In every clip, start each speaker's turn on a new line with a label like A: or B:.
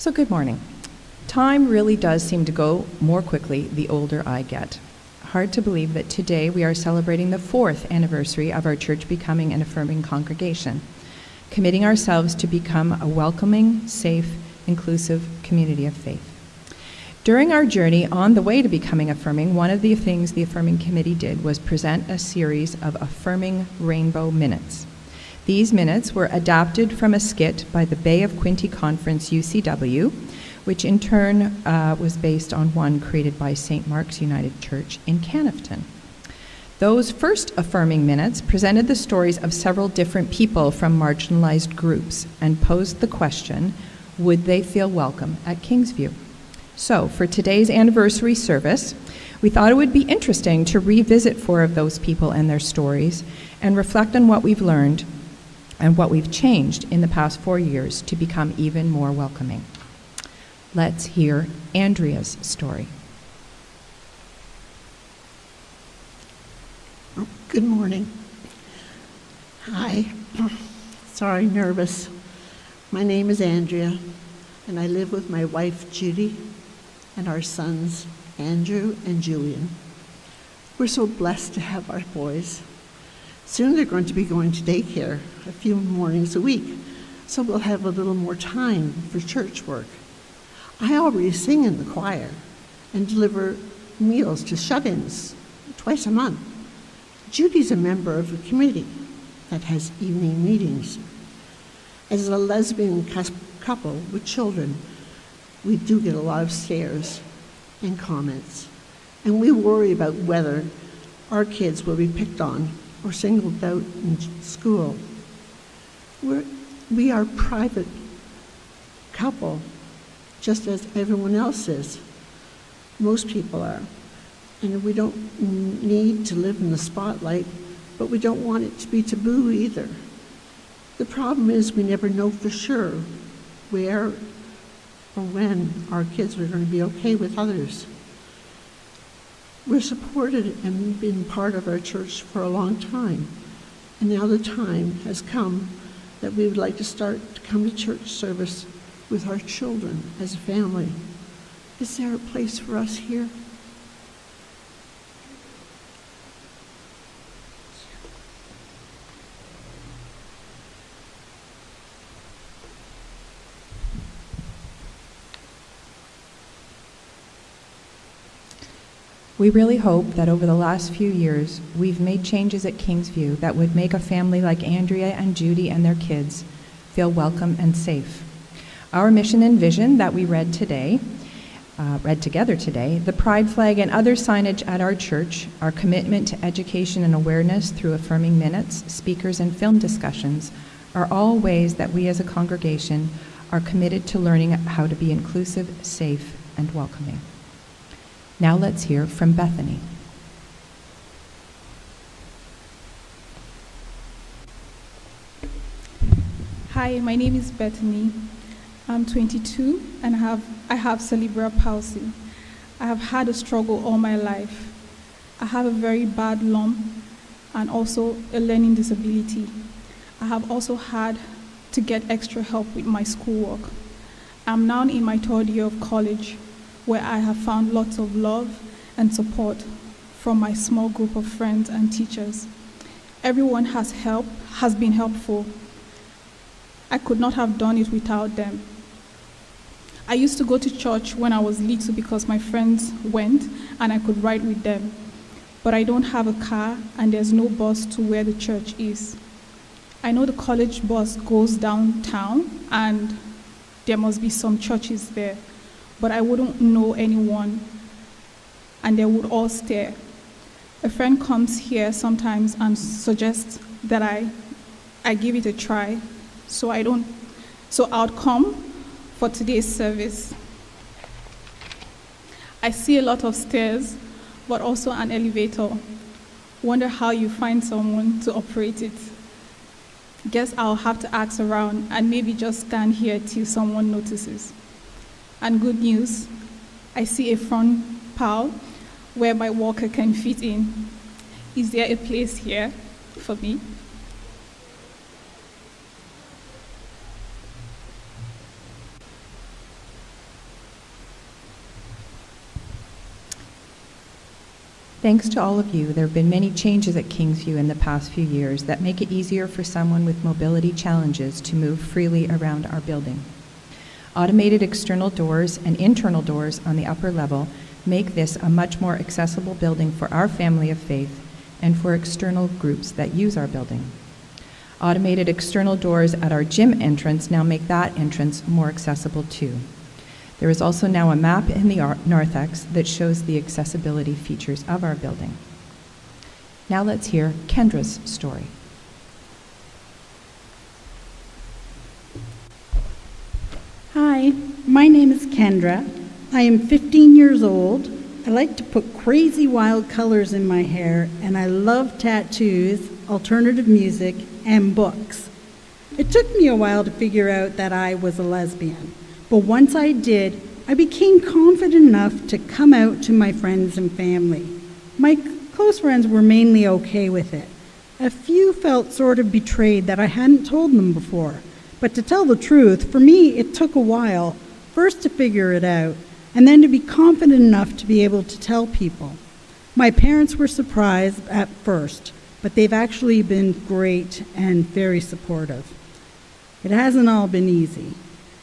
A: So good morning. Time really does seem to go more quickly the older I get. Hard to believe that today we are celebrating the 4th anniversary of our church becoming an affirming congregation, committing ourselves to become a welcoming, safe, inclusive community of faith. During our journey on the way to becoming affirming, one of the things the Affirming Committee did was present a series of Affirming Rainbow Minutes. These minutes were adapted from a skit by the Bay of Quinte Conference UCW, which in turn was based on one created by St. Mark's United Church in Canifton. Those first affirming minutes presented the stories of several different people from marginalized groups and posed the question, would they feel welcome at Kingsview? So for today's anniversary service, we thought it would be interesting to revisit 4 of those people and their stories and reflect on what we've learned and what we've changed in the past 4 years to become even more welcoming. Let's hear Andrea's story.
B: Good morning. Hi. Sorry, nervous. My name is Andrea, and I live with my wife, Judy, and our sons, Andrew and Julian. We're so blessed to have our boys. Soon they're going to be going to daycare a few mornings a week, so we'll have a little more time for church work. I already sing in the choir and deliver meals to shut-ins twice a month. Judy's a member of a committee that has evening meetings. As a lesbian couple with children, we do get a lot of stares and comments, and we worry about whether our kids will be picked on or singled out in school. We are a private couple, just as everyone else is. Most people are. And we don't need to live in the spotlight, but we don't want it to be taboo either. The problem is we never know for sure where or when our kids are going to be okay with others. We're supported and been part of our church for a long time, and now the time has come that we would like to start to come to church service with our children as a family. Is there a place for us here?
A: We really hope that over the last few years, we've made changes at Kingsview that would make a family like Andrea and Judy and their kids feel welcome and safe. Our mission and vision that we read together today, the pride flag and other signage at our church, our commitment to education and awareness through affirming minutes, speakers, and film discussions are all ways that we as a congregation are committed to learning how to be inclusive, safe, and welcoming. Now let's hear from Bethany.
C: Hi, my name is Bethany. I'm 22 and I have cerebral palsy. I have had a struggle all my life. I have a very bad lump and also a learning disability. I have also had to get extra help with my schoolwork. I'm now in my 3rd year of college, where I have found lots of love and support from my small group of friends and teachers. Everyone has been helpful. I could not have done it without them. I used to go to church when I was little because my friends went and I could ride with them. But I don't have a car and there's no bus to where the church is. I know the college bus goes downtown and there must be some churches there, but I wouldn't know anyone and they would all stare. A friend comes here sometimes and suggests that I give it a try, so I'll come for today's service. I see a lot of stairs, but also an elevator. Wonder how you find someone to operate it. Guess I'll have to ask around and maybe just stand here till someone notices. And good news, I see a front pile where my walker can fit in. Is there a place here for me?
A: Thanks to all of you, there have been many changes at Kingsview in the past few years that make it easier for someone with mobility challenges to move freely around our building. Automated external doors and internal doors on the upper level make this a much more accessible building for our family of faith and for external groups that use our building. Automated external doors at our gym entrance now make that entrance more accessible too. There is also now a map in the narthex that shows the accessibility features of our building. Now let's hear Kendra's story.
D: Hi, my name is Kendra. I am 15 years old. I like to put crazy wild colors in my hair, and I love tattoos, alternative music, and books. It took me a while to figure out that I was a lesbian, but once I did, I became confident enough to come out to my friends and family. My close friends were mainly okay with it. A few felt sort of betrayed that I hadn't told them before. But to tell the truth, for me, it took a while, first to figure it out, and then to be confident enough to be able to tell people. My parents were surprised at first, but they've actually been great and very supportive. It hasn't all been easy.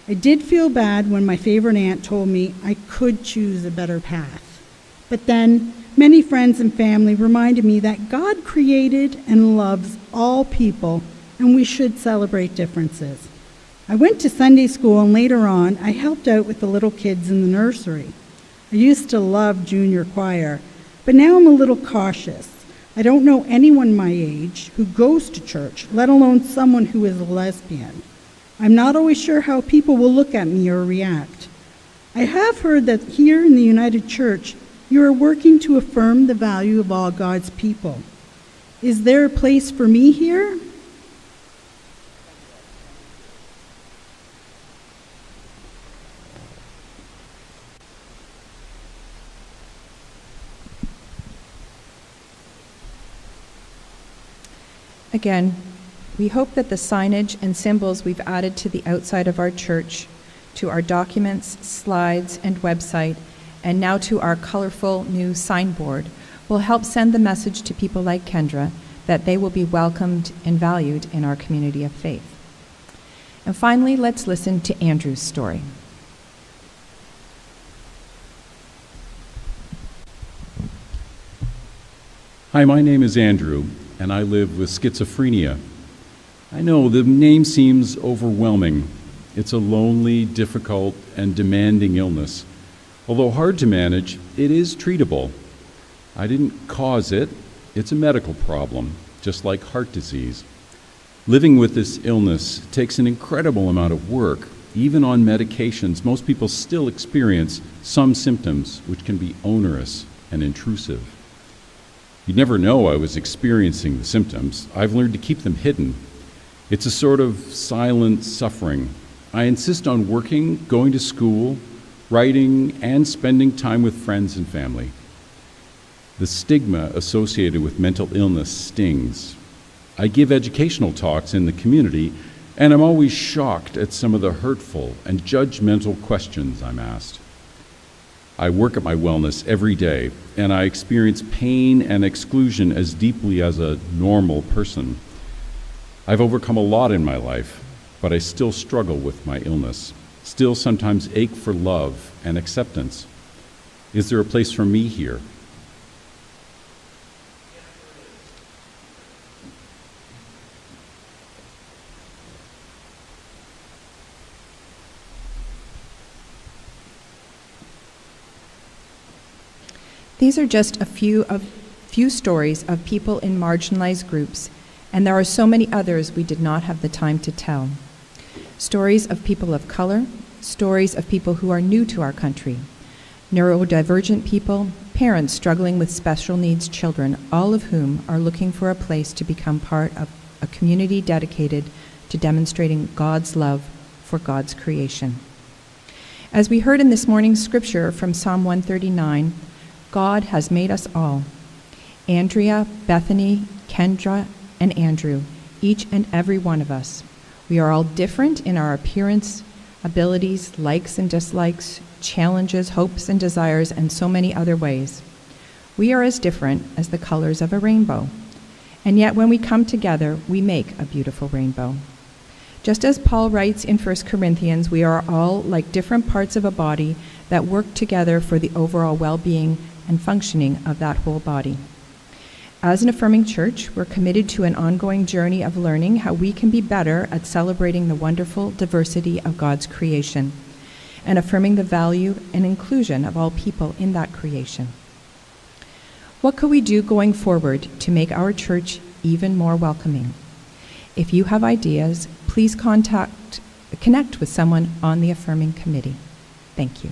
D: I did feel bad when my favorite aunt told me I could choose a better path. But then, many friends and family reminded me that God created and loves all people, and we should celebrate differences. I went to Sunday school, and later on, I helped out with the little kids in the nursery. I used to love junior choir, but now I'm a little cautious. I don't know anyone my age who goes to church, let alone someone who is a lesbian. I'm not always sure how people will look at me or react. I have heard that here in the United Church, you are working to affirm the value of all God's people. Is there a place for me here?
A: Again, we hope that the signage and symbols we've added to the outside of our church, to our documents, slides, and website, and now to our colorful new signboard, will help send the message to people like Kendra that they will be welcomed and valued in our community of faith. And finally, let's listen to Andrew's story.
E: Hi, my name is Andrew, and I live with schizophrenia. I know the name seems overwhelming. It's a lonely, difficult, and demanding illness. Although hard to manage, it is treatable. I didn't cause it. It's a medical problem, just like heart disease. Living with this illness takes an incredible amount of work. Even on medications, most people still experience some symptoms which can be onerous and intrusive. You'd never know I was experiencing the symptoms. I've learned to keep them hidden. It's a sort of silent suffering. I insist on working, going to school, writing, and spending time with friends and family. The stigma associated with mental illness stings. I give educational talks in the community, and I'm always shocked at some of the hurtful and judgmental questions I'm asked. I work at my wellness every day, and I experience pain and exclusion as deeply as a normal person. I've overcome a lot in my life, but I still struggle with my illness, still sometimes ache for love and acceptance. Is there a place for me here?
A: These are just a few stories of people in marginalized groups, and there are so many others we did not have the time to tell. Stories of people of color, stories of people who are new to our country, neurodivergent people, parents struggling with special needs children, all of whom are looking for a place to become part of a community dedicated to demonstrating God's love for God's creation. As we heard in this morning's scripture from Psalm 139, God has made us all. Andrea, Bethany, Kendra, and Andrew, each and every one of us. We are all different in our appearance, abilities, likes and dislikes, challenges, hopes and desires, and so many other ways. We are as different as the colors of a rainbow. And yet when we come together, we make a beautiful rainbow. Just as Paul writes in 1 Corinthians, we are all like different parts of a body that work together for the overall well-being and functioning of that whole body. As an affirming church, we're committed to an ongoing journey of learning how we can be better at celebrating the wonderful diversity of God's creation and affirming the value and inclusion of all people in that creation. What could we do going forward to make our church even more welcoming? If you have ideas, please connect with someone on the Affirming Committee. Thank you.